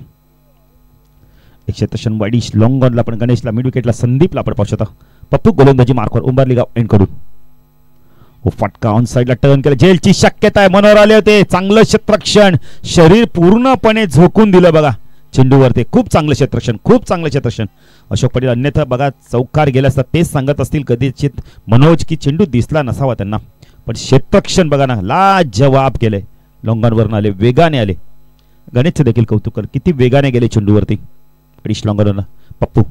एक क्षेत्ररक्षण वडिश लॉंगरला आपण गणेशला मिड विकेटला संदीपला आपण पाहू शकता पप्पू गोलंदाजी मार्कवर उंबरली गाव एंड कडून फटका ऑन साइडला टर्न केला जेलची शक्यता आहे मनोहर आले होते चांगलं क्षेत्ररक्षण शरीर पूर्णपणे झोकून दिलं बघा चेंडूवरती खूप चांगलं क्षेत्ररक्षण अशोक पाटील अन्यथा बघा चौकार गेला असता तेच सांगत असतील कदाचित मनोज की चेंडू दिसला नसावा त्यांना पण क्षेत्ररक्षण बघा ना, लाजवाब केलंय. लॉंगॉनवरून आले, वेगाने आले. गणेशचे देखील कौतुक कर, किती वेगाने गेले चेंडूवरती. अडीच लॉंगॉनवरनं पप्पू,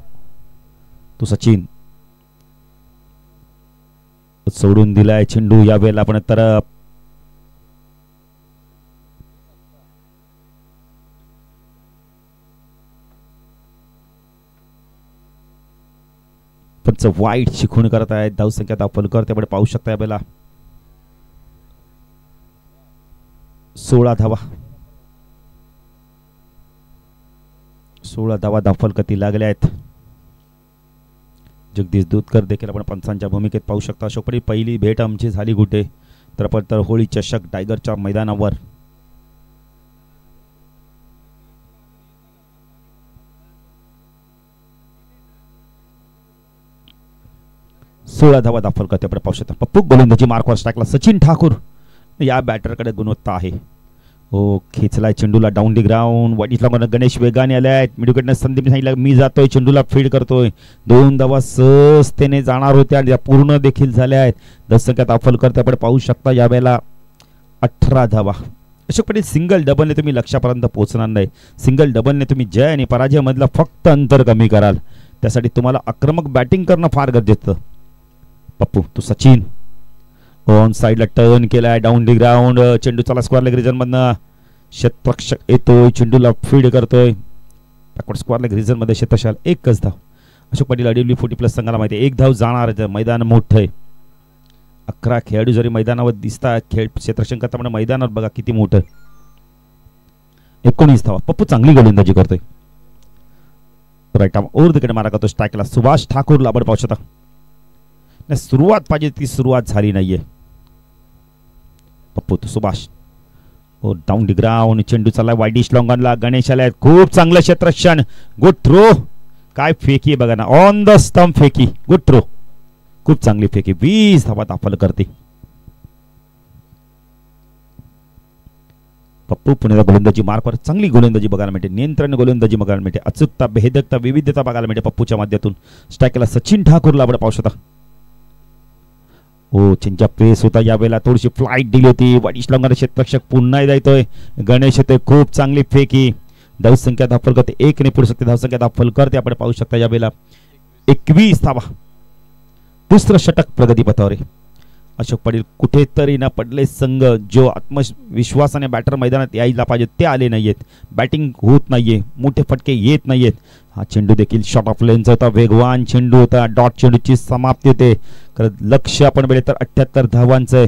तो सचिन सोडून दिलाय चेंडू यावेळेला आपण तर पंच वाईट शिकवण करत आहेत. धावसंख्या दाफलकर त्यामुळे पाहू शकता यावेळेला 16 धावा. 16 धावा दाफलकती लागल्या आहेत. जगदीश दूधकर देखील आपण पंचांच्या भूमिकेत पाहू शकता. अशोक पाटील, पहिली भेट आमची झाली कुठे तर आपण तर होळी चषक टायगरच्या मैदानावर. सोळा धावा दाफलकर त्याकडे पाहू शकता. पप्पू गोलंदाजी मार्कवर स्ट्राईकला सचिन ठाकूर. या बॅटरकडे गुणवत्ता आहे. हो, खेचलाय चेंडूला down the ground. Wide long on Ganesh वेगाने आलाय. मिडविकेटने संदीप सांगितलं मी जातोय, चेंडूला फीड करतोय. 2 धावा सहजतेने जाणार होत्या आणि पूर्ण देखील झाल्या आहेत. धावसंख्या दाफलकर त्याकडे पाहू शकता यावेळेला 18 धावा. अशोक पाटील, सिंगल डबलने तुम्ही लक्षापर्यंत पोहोचणार नाही. सिंगल डबलने तुम्ही जय आणि पराजयामधला फक्त अंतर कमी कराल. त्यासाठी तुम्हाला आक्रमक बॅटिंग करणं फार गरजेचं. पप्पू, तो सचिन ऑन साइडला टर्न केलाय, डाऊन दी ग्राउंड. चेंडू चला स्क्वेअर लेग रिजन मधनं. क्षेत्ररक्षक येतोय, चेंडूला फीड करतोय. बॅकवर्ड स्क्वेअर लेग रिजन मध्ये क्षेत्रशाल एकच धाव. अशोक पाटील, अडीवली 40+ संघाला माहिती आहे 1 धाव जाणार. मैदान मोठं आहे. 11 खेळाडू जरी मैदानावर दिसतात, खेळ क्षेत्ररक्षण करताना मैदानावर बघा किती मोठं. 19 धावा. पप्पू चांगली गोलंदाजी करतोय. राईट आर्म ओव्हर द कडे मारा करतो स्ट्राईकला सुभाष ठाकूरला आपण पाहू शकता. सुरुवात पाहिजे ती सुरुवात झाली नाहीये. पप्पू, तो सुभाष ओ डाऊन दी ग्राउंड. चेंडू चालला वाईडिश लॉंगॉनला. गणेश आलाय, खूप चांगलं क्षेत्ररक्षण. Good throw. काय फेकी बघा ना, ऑन द स्टंप फेकी. गुड थ्रो, खूप चांगली फेकी. 20 धावा दाखल करते. पप्पू पुण्याला गोलंदाजी मार्कवर चांगली गोलंदाजी बघायला मिळते. नियंत्रण गोलंदाजी बघायला मिळते. अचूकता, भेदकता, विविधता बघायला मिळते पप्पूच्या माध्यमातून. स्ट्राईकला सचिन ठाकूरला आपण पाहू शकता. हो, चेंजअप पेस होता यावेळेला. थोडीशी फ्लाईट दिली होती. वाईट लॉंगॉन क्षेत्ररक्षक पुन्हा येतोय. गणेश येतोय, खूप चांगली फेकी. धावसंख्या दाफल करते 1 ने पुढे शकते. धावसंख्या दाफल करते आपण पाहू शकता यावेळेला 21 धावा. दुसरं षटक प्रगतीपथावर आहे. अशोक पाटील, कुठेतरी ना पडले संघ जो आत्मविश्वासाने बॅटर मैदानात यायला पाहिजे ते आले नाहीयेत. बॅटिंग होत नाहीये, मोठे फटके येत नाहीयेत. हा चेंडू देखील शॉर्ट ऑफ लेन्थ होता, वेगवान चेंडू होता. डॉट चेंडूची समाप्ती होते. लक्ष आपण बघितलं तर 78 धावांचं आहे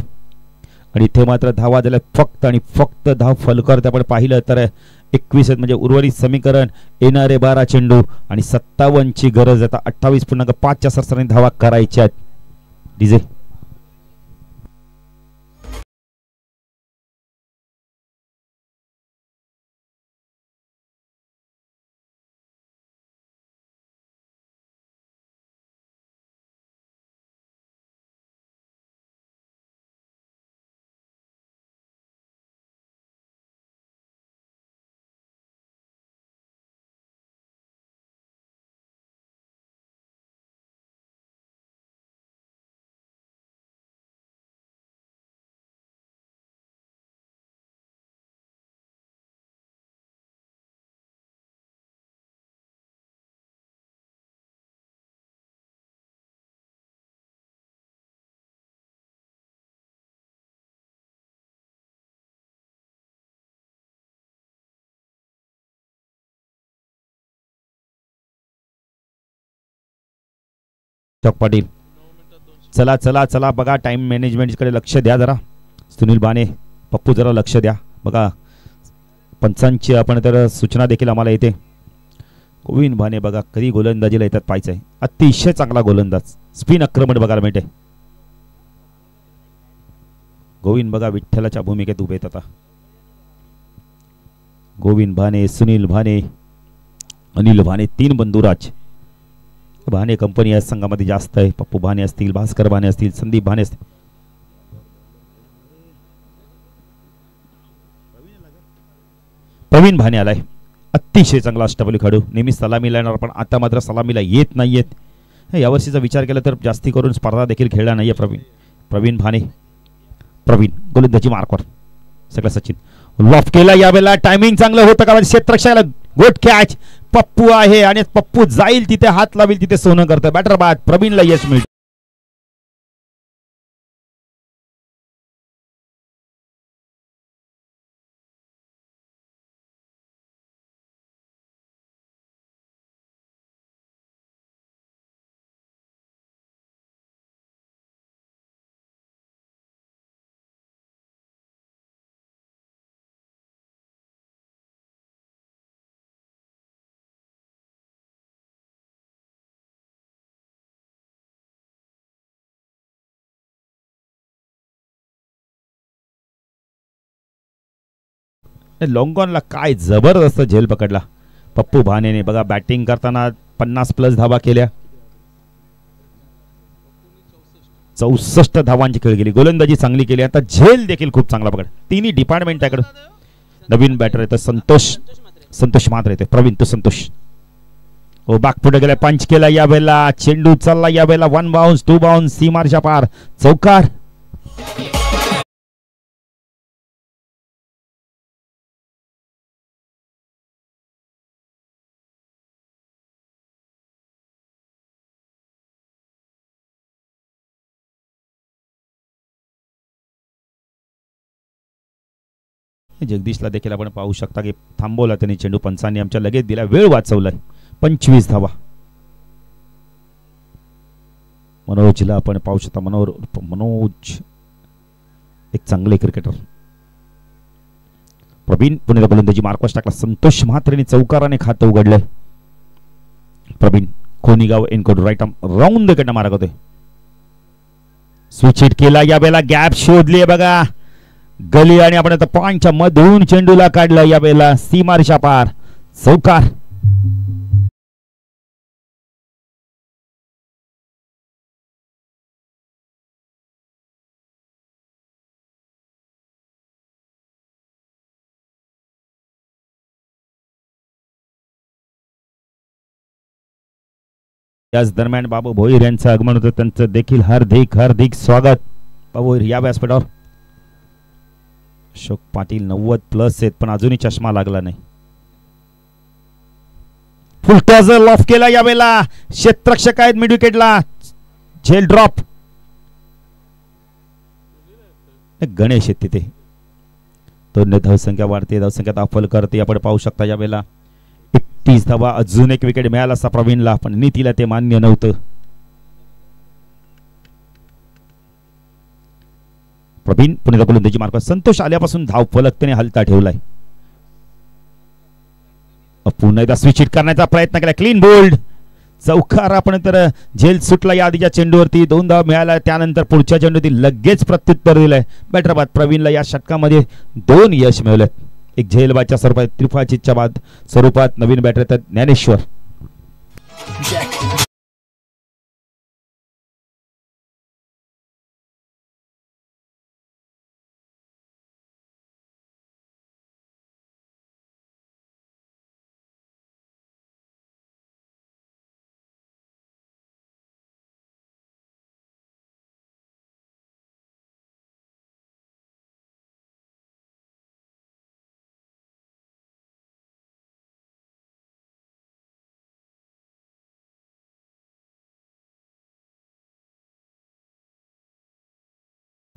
आणि इथे मात्र धावा झाल्या फक्त आणि फक्त धाव फलकर आपण पाहिलं तर 21 म्हणजे उर्वरित समीकरण येणारे 12 चेंडू आणि 57 ची गरज. आता 28.5 सरसरीने धावा करायच्या आहेत. डीजे पाटील, चला चला चला बघा, टाइम मॅनेजमेंट कडे लक्ष द्या जरा. सुनील बाने, पप्पू जरा लक्ष द्या बघा. पंचांची आपण तर सूचना देखील आम्हाला येते. गोविंद भाने बघा कधी गोलंदाजीला येतात पाहायचंय. अतिशय चांगला गोलंदाज. स्पिन आक्रमण बघायला मिळते. गोविंद बघा विठ्ठलाच्या भूमिकेत उभे आहेत आता. गोविंद भाने, सुनील भाने, अनिल भाने, 3 बंधुराज. भाने कंपनी या संघामध्ये जास्त आहे. पप्पू भाने असतील, भास्कर भाने असतील, संदीप भाने असतील. प्रवीण भाने आलाय. अतिशय चांगला अष्टपैलू खेळाडू. नेहमी सलामीला येणार पण आता मात्र सलामीला येत नाहीयेत. यावर्षीचा विचार केला तर जास्ती करून स्पर्धा देखील खेळला नाहीये प्रवीण भाने. प्रवीण गोलंदाजी मार्कवर सगळं सचिन लॉफ केला यावेळेला टायमिंग चांगलं होतं का क्षेत्ररक्षकाला गुड कॅच पप्पू आहे आणि पप्पू जाईल तिथे हात लावेल तिथे सोनं करतं बॅटर बाद प्रवीणला यश मिळतं लॉंगॉनला काय जबरदस्त झेल पकडला पप्पू भानेने बघा बॅटिंग करताना 50+ धावा केल्या 64 धावांची खेळ गेली गोलंदाजी चांगली केली आता झेल देखील खूप चांगला पकड तिन्ही डिपार्टमेंट त्याकडे नवीन बॅटर येतं संतोष मात्र येते प्रवीण तो संतोष ओ बाग पुढे गेला पंच केला यावेळेला चेंडू चालला यावेळेला 1 बाउन्स 2 बाउन्स सीमारच्या पार चौकार जगदीशला देखील आपण पाहू शकता की थांबवला त्यांनी चेंडू पंचांनी आमच्या लगेच दिला वेळ वाचवलाय 25 धावा मनोजला आपण पाहू शकता मनोज एक चांगले क्रिकेटर प्रवीण पुणे गोलंदाजी मार्कवर टाकला संतोष म्हात्रेने चौकाराने खातं उघडलंय प्रवीण कोणीगाव एनकोड राईट आर्म राऊंड कडनं मारत होते स्विच हिट केला यावेळेला गॅप शोधली बघा गली आणि आपण आता पॉइंटच्या मधून चेंडूला काढला यावेळेला सीमारच्या पार चौकार याच दरम्यान बाबू भोईर यांचं आगमन होतं त्यांचं देखील हार्दिक स्वागत बाबू भोईर या व्यासपीठावर अशोक पाटील 90+ आहेत पण अजूनही चष्मा लागला नाही फुल टॉस लॉफ केला यावेळेला क्षेत्ररक्षक आहेत मिड विकेटला झेल ड्रॉप गणेश आहेत तिथे तो धावसंख्या वाढते धावसंख्या अफल करते आपण पाहू शकता यावेळेला 31 धावा अजून एक विकेट मिळाला असता प्रवीणला पण नीतीला ते मान्य नव्हतं प्रवीण पुणे गोलंदाजी मार्कवर संतोष आल्यापासून धाव फलक त्याने हलता ठेवलाय पुन्हा एकदा स्विच हिट करण्याचा प्रयत्न केला क्लीन बोल्ड चौकार आपण तर झेल सुटला या आधीच्या चेंडूवरती 2 धावा मिळाल्या त्यानंतर पुढच्या चेंडूवरती लगेच प्रत्युत्तर दिलंय बॅटर बाद प्रवीणला या षटकामध्ये 2 यश मिळवले एक झेलबाच्या स्वरूपात त्रिफाचितच्या बाद स्वरूपात नवीन बॅटर येतात ज्ञानेश्वर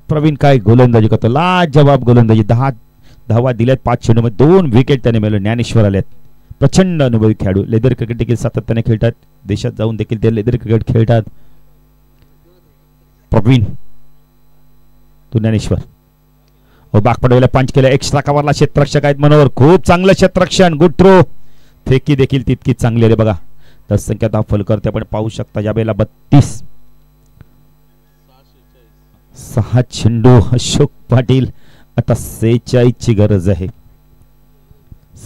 प्रवीण काय गोलंदाजी करतो लाजवाब गोलंदाजी 10 धावा दिल्यात 5 चेंडूमध्ये 2 विकेट त्याने मिळवले ज्ञानेश्वर आलेत प्रचंड अनुभवी खेळाडू लेदर क्रिकेट देखील सातत्याने खेळतात देशात जाऊन देखील ते लेदर क्रिकेट खेळतात प्रवीण तो ज्ञानेश्वर बागपडवेला पंच केला एक्स्ट्रा कव्हरला क्षेत्ररक्षक आहेत मनोहर खूप चांगलं क्षेत्ररक्षण गुड थ्रो फेकी देखील तितकीच चांगली आहे बघा तर संख्या धाव फल करते आपण पाहू शकता यावेळेला 32 6 चेंडू अशोक पाटील आता 46 ची गरज आहे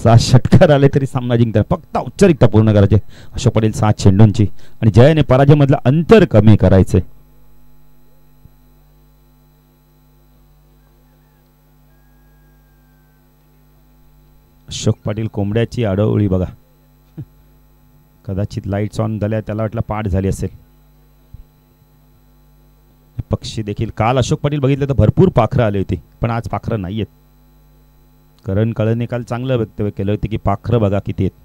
6 षटकार आले तरी सामना जिंकतात फक्त औपचारिकता पूर्ण करायचे अशोक पाटील 7 चेंडूंची आणि जयाने पराजय मधलं अंतर कमी करायचे अशोक पाटील कोंबड्याची आडवळी बघा कदाचित लाईट्स ऑन झाल्या त्याला वाटलं पाठ झाली असेल पक्षी देखील काल अशोक पाटील बघितलं तर भरपूर पाखरं आली होती, पण आज पाखरं नाही आहेत. करण कळने काल चांगलं वक्तव्य केलं होतं की पाखरं बघा किती आहेत.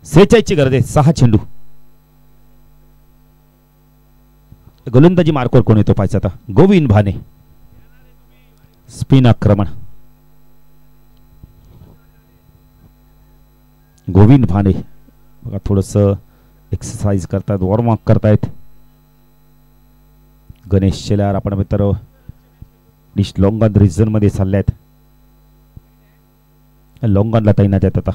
46 ची गरज आहे. 6 चेंडू. गोलंदाजी मार्कवर कोण येतो पाहायचं आता. गोविंद भाने. स्पिन आक्रमण. गोविंद भाने बघा थोडस एक्सरसाइज करतायत, वॉर्मअप करतायत. गणेश शेलार आपण मित्र लोंगन रिजन मध्ये चालल्यात. लोंगनला तैनात आहेत आता.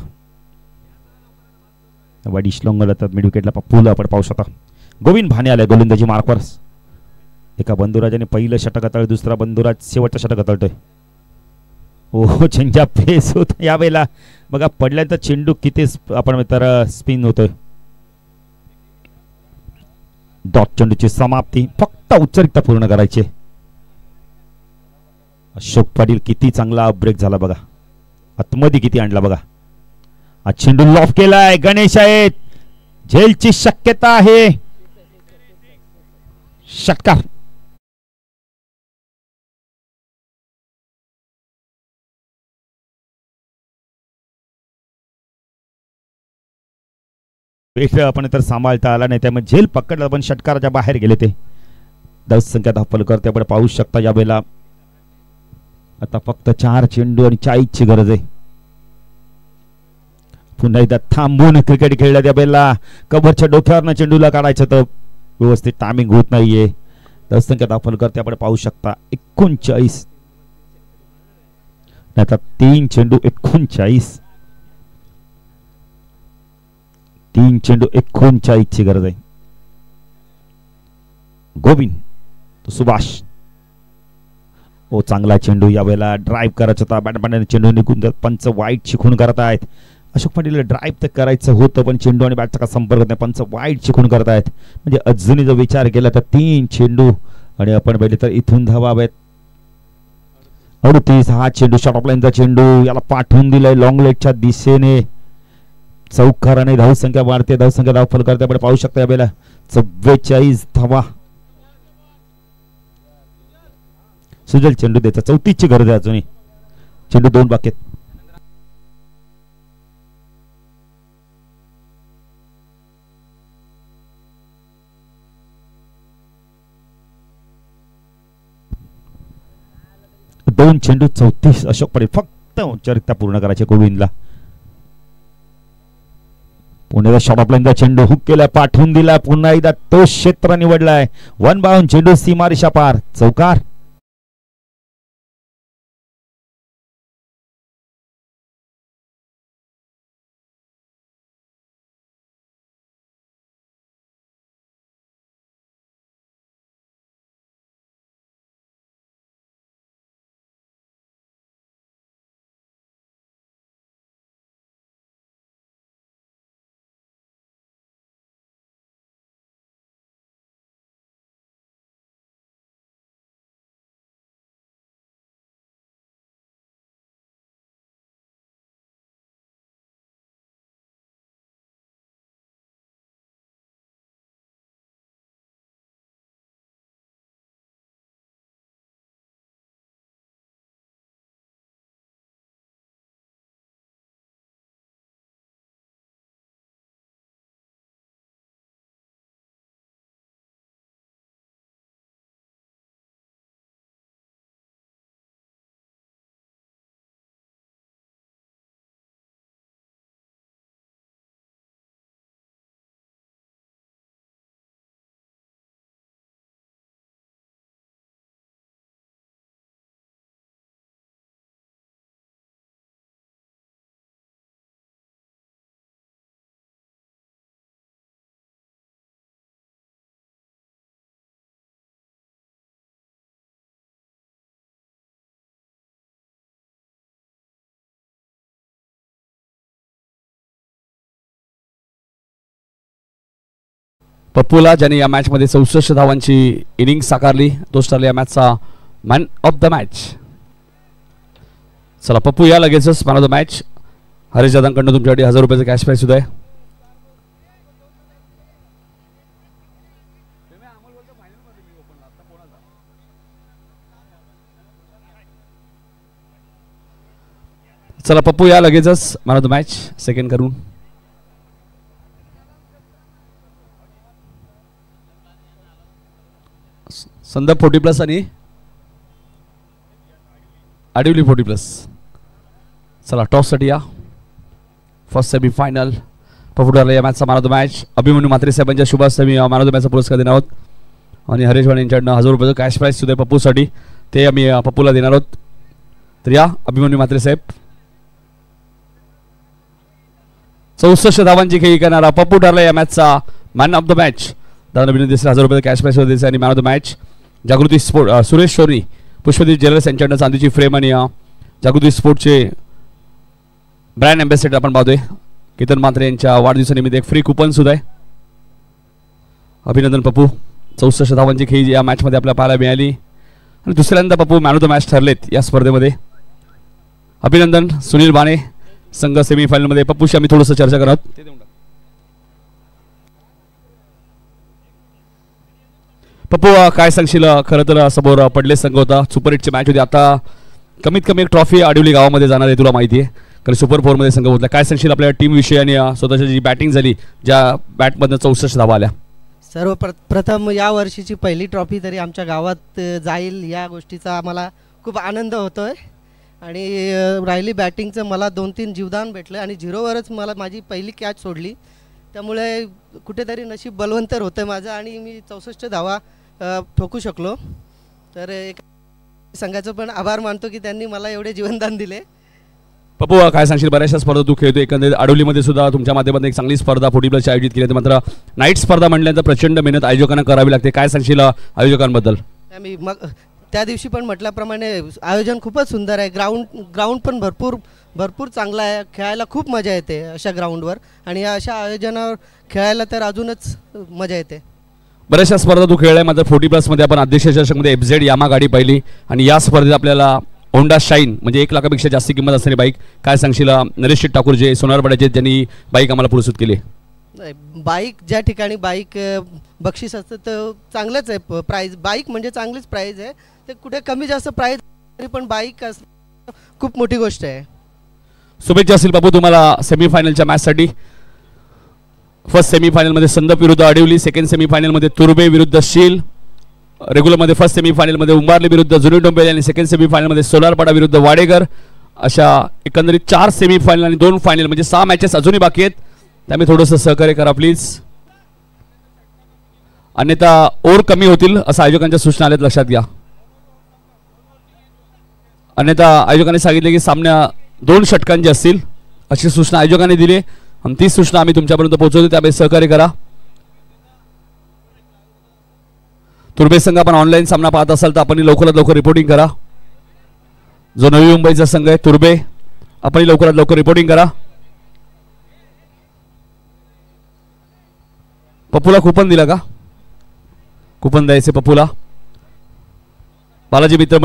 वाडीश लोंगन येतात मिड विकेटला. पप्पूला आपण पाहू शकता. गोविंद भाने आले गोलंदाजी मार्कवर. एका बंधुराजाने पहिलं षटक हाताळलं, दुसरा बंधुराज शेवटचं षटक हाताळतोय. ओ चेंजा फेस होत यावेळेला बघा पडल्यानंतर चेंडू किती आपण मित्र स्पिन होतोय. डॉट चेंडूची समाप्ती. फक्त औपचारिकता पूर्ण करायची. अशोक पाटील किती चांगला ब्रेक झाला बघा. आतमध्ये किती आणला बघा. हा चेंडू लॉफ केलाय. गणेश आहेत. झेलची शक्यता आहे. षटकार. आपण तर सांभाळता आला नाही, त्यामुळे झेल पकडला पण षटकाराच्या बाहेर गेले ते. 10 संख्या धावफल करते आपण पाहू शकता. या वेळेला आता फक्त 4 चेंडू आणि 40 ची गरज आहे. पुन्हा एकदा थांबून क्रिकेट खेळला. त्या वेळेला कव्हरच्या डोक्यावरनं चेंडूला काढायचं तर व्यवस्थित टायमिंग होत नाहीये. 10 संख्या धावफल करते आपण पाहू शकता. 39 आता 3 चेंडू 39. 3 चेंडू 39 ची गरज आहे. गोविंद सुभाष. ओ चांगला चेंडू. यावेळेला ड्राईव्ह करायचा होता. बॅटमॅनने चेंडू निघून जात. पंच वाईट शिकून करत आहेत. अशोक पाटील ड्राईव्ह तर करायचं होतं पण चेंडू आणि बॅटचा संपर्क नाही. पंच वाईट शिकून करत आहेत. म्हणजे अजूनही जर विचार केला तर 3 चेंडू आणि आपण पाहिले तर इथून धावावेत. 38. हा चेंडू शॉर्ट ऑफ लाईनचा चेंडू याला पाठवून दिलाय लॉंग लेगच्या दिशेने. चौकाराने धावसंख्या वाढते. धावसंख्या धावफल करते आपण पाहू शकता. यावेळेला 44 धावा. सुजल चेंडू द्यायचा. 34 ची गरज आहे अजूनही. चेंडू 2 बाकी आहेत. दोन चेंडू 34. अशोक पाटील फक्त औपचारिकता पूर्ण करायचे. गोविंदला पुण्याला शॉर्ट ऑफ लाईनचा चेंडू हुक केला, पाठवून दिला. पुन्हा एकदा तो क्षेत्र निवडलाय. 1 बाउंड चेंडू सीमारेषा पार. चौकार. पप्पूला ज्याने या मॅच मध्ये 64 धावांची इनिंग साकारली तोच ठरला या मॅचचा मॅन ऑफ द मॅच. चला पप्पू या लगेचच man of the match. Harish दादांकडून तुमच्यासाठी 1000 रुपयाचं कॅश प्राइज सुद्धा आहे. चला पप्पू या लगेचच man of the match second करून. संदर्भ 40+ आणि आडिवली 40+. चला टॉससाठी या. फर्स्ट सेमी फायनल पप्पू ठरला या मॅचचा man of the match. Abhimanyu Mhatre साहेबांच्या शुभ सेमी मॅन ऑफ द मॅचचा पुरस्कार देणार आहोत आणि हरेश वाणी यांच्याकडनं 1000 रुपयाचं कॅश प्राईज सुद्धा पप्पूसाठी ते आम्ही पप्पूला देणार आहोत. तर या अभिमन्यू म्हात्रे साहेब. 64 धावांची खेळी करणारा पप्पू ठरला या मॅचचा मॅन ऑफ द मॅच. दादा विनंती 1000 रुपये कॅश प्राईज द्यायचं आणि मॅन ऑफ द मॅच जागृती स्पोर्ट सुरेश शोरी पुष्पदीप ज्वेलर्स यांच्याकडनं चांदीची फ्रेम आणि जागृती स्पोर्टचे ब्रँड अँबॅसेडर आपण पाहतोय केतन म्हात्रे यांच्या वाढदिवसानिमित्त एक फ्री कुपन सुद्धा आहे. अभिनंदन पप्पू. 64 धावांची खेळी या मॅचमध्ये आपल्याला पाहायला मिळाली आणि दुसऱ्यांदा Pappu man of the match ठरलेत या स्पर्धेमध्ये. अभिनंदन. सुनील बाणे संघ सेमीफायनलमध्ये. पप्पूशी आम्ही थोडंसं चर्चा करत. पप्पू काय सांगशील. खरं तर समोर पडले संघ होता. सुपर 8ची मॅच होती. आता कमीत कमी एक ट्रॉफी आडिवली गावामध्ये जाणार आहे तुला माहिती आहे कारण सुपर 4मध्ये संघ होता. काय सांगशील आपल्या टीम विषयी आणि स्वतःची जी बॅटिंग झाली ज्या बॅटमधनं 64 धावा आल्या. प्रथम या वर्षीची पहिली ट्रॉफी तरी आमच्या गावात जाईल या गोष्टीचा आम्हाला खूप आनंद होतोय आणि राहिली बॅटिंगचं मला 2-3 जीवदान भेटलं आणि 0वरच मला माझी पहिली कॅच सोडली त्यामुळे कुठेतरी नशीब बलवंतर होतं माझं आणि मी 64 धावा ठोकू शकलो. तर एक संघाचं पण आभार मानतो की त्यांनी मला एवढे जीवनदान दिले. पप्पू काय सांगशील. बऱ्याचशा स्पर्धा तू खेळतो एकंदरीत आडवलीमध्ये सुद्धा तुमच्या माध्यमातून एक चांगली स्पर्धा 40+ आयोजित केली आहे मात्र नाईट स्पर्धा म्हटल्यानंतर प्रचंड मेहनत आयोजकांना करावी लागते. काय सांगशील आयोजकांबद्दल. मी मग त्या दिवशी पण म्हटल्याप्रमाणे आयोजन खूपच सुंदर आहे. ग्राउंड पण भरपूर चांगला आहे. खेळायला खूप मजा येते अशा ग्राउंडवर आणि अशा आयोजनावर खेळायला तर अजूनच मजा येते. बऱ्याचशा स्पर्धा तू खेळलाय मात्र 40+ मध्ये आपण अध्यक्ष चषकमध्ये FZ यामा गाडी पाहिली आणि या स्पर्धेत आपल्याला होंडा शाईन म्हणजे 1 लाखापेक्षा जास्त किंमत असणारी बाईक. काय सांगशील. नरेश ठाकूर जे सोनारपाड्याचे ज्यांनी बाईक आम्हाला पुरस्कृत केली. बाईक ज्या ठिकाणी बाईक बक्षीस असतं तर चांगलंच आहे. प्राईज बाईक म्हणजे चांगलीच प्राईज आहे. ते कुठे कमी जास्त प्राईज तरी पण बाईक खूप मोठी गोष्ट आहे. शुभेच्छा असतील बाबू तुम्हाला सेमीफायनलच्या मॅचसाठी. फर्स्ट सेमीफायनलमध्ये संदप विरुद्ध आडिवली. सेकंड सेमीफायनलमध्ये तुर्बे विरुद्ध शील. रेग्युलरमध्ये फर्स्ट सेमीफायनलमध्ये उंबारली विरुद्ध जुनी डोंबेले आणि सेकंड सेमीफायनलमध्ये सोलारपाडा विरुद्ध वाडेकर. अशा एकंदरीत 4 सेमीफायनल आणि 2 फायनल म्हणजे 6 मॅचेस अजूनही बाकी आहेत. त्यामुळे थोडंसं सहकार्य करा प्लीज अन्यथा ओव्हर कमी होतील असं आयोजकांच्या सूचना आल्यात लक्षात घ्या. अन्यथा आयोजकांनी सांगितले की सामन्या 2 षटकांचे असतील अशी सूचना आयोजकांनी दिली आणि ती सूचना आम्ही तुमच्यापर्यंत पोहोचवतो त्यामुळे सहकार्य करा. तुर्बे संघ आपण ऑनलाईन सामना पाहत असाल तर आपण लवकरात लवकर रिपोर्टिंग करा. जो नवी मुंबईचा संघ आहे तुर्बे आपण लवकरात लवकर रिपोर्टिंग करा. पप्पूला कुपन दिला का. कुपन द्यायचे पप्पूला. बालाजी मित्र